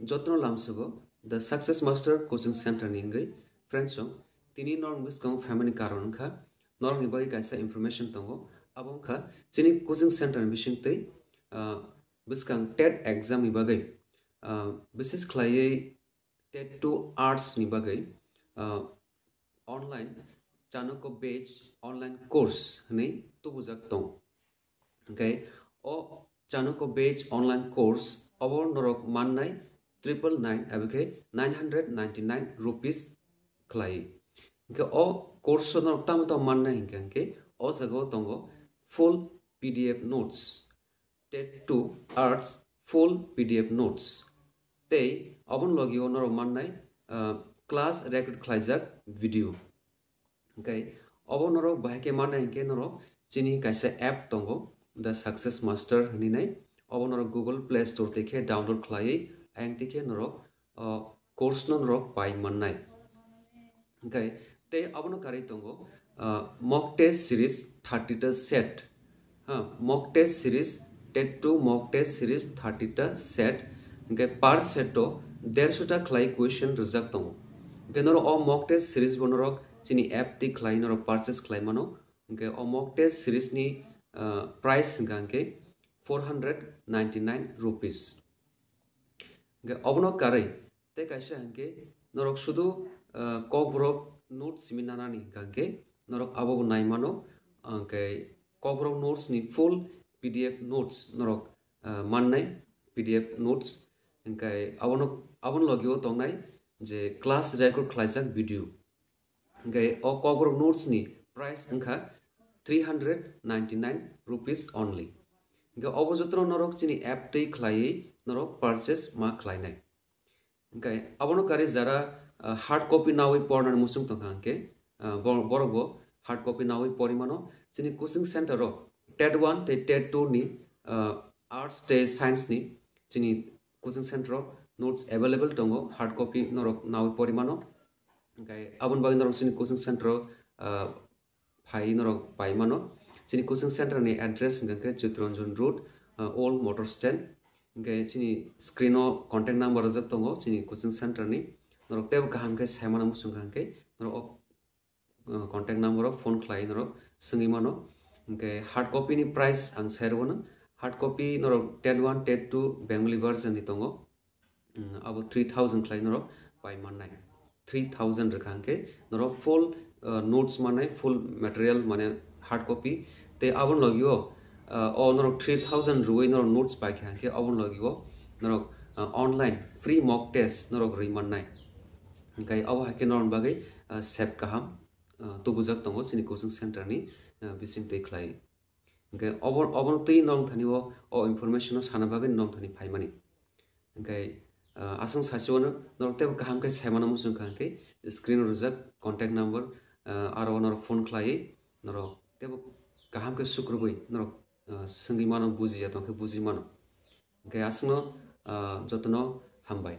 jotno lamsugo the Success Master Coaching Center ningai friends tini norm biskang family karon kha norm ni bai kaisa information tongo abong kha chini coaching center bising tei biskang TET exam ni bagai bisis khlaiye TET 2 arts ni bagai online chanoko batch online course ni tubujak tong okay o chanoko batch online course abor norok mannai 999 abike 999 rupees khlai ke o course norok tamto mannai ke o jago tongo full PDF notes TET 2 arts full PDF notes tei abon logi norok mannai class record khlaijak video okay abon norok bahake mannai ke norok chini kaisa app tongo the Success Master ni nai abon norok Google Play Store teke download khlai ang tike norok course norok pai mannai okay te abono kari tongo mock test series 30 ta set mock test series TET 2 mock test series 30 ta set okay per set to 150 ta khlai question rijak tongo okay norok o mock test series bonorok chini app ti khlai norok purchase khlai mano okay o mock test series ni price ganke 499 rupees obono karai te kaisa hanke norok sudu kobrok notes siminanani ganke norok abo naimano anke kobrok notes ni full PDF notes norok mannai PDF notes ankai abon logio tongnai je class record khlaijak video ankai o kobrok notes ni price angkha 399 rupees only ankai obo jotro norok chini app tei khlai norok purchase ma khlainai okay abono kari jara hard copy nawi pornar musung tongkangke borogo hard copy nawi porimano chini coaching center ro TET 1 te TET 2 ni arts te science ni chini coaching center ro notes available tongo hard copy norok nawi porimano okay abon bagi norok chini coaching center ro phai norok paimano chini coaching center ni address ngake Chitranjan Road old motor stand okay chini screen o contact number jak tongo chini coaching center ni norok tebo kaham ke saimana musung ke norok contact number of phone khlai norok singi mano okay hard copy ni price ang serwono hard copy norok TET 1 TET 2 Bengali version ni tongo abo 3000 khlai norok pai mannai 3000 rakhangke norok full notes manai full material mane hard copy te abon logio norok 3000 ruoi norok notes pai khangke abon logio norok online free mock test norok rimannai okay abo hake norok bagai save kaham tubujak tongo chini coaching center ni bising tei khlai okay obon tei norok thani o information sana bagai norok thani phaimani okay asang sasiona norok tebo kaham ke saimana musung khangke screen rijak contact number aro norok phone khlai norok tebo kaham ke sukrubui norok singi mano buji ya tongke buji mano okay asno jotno hambai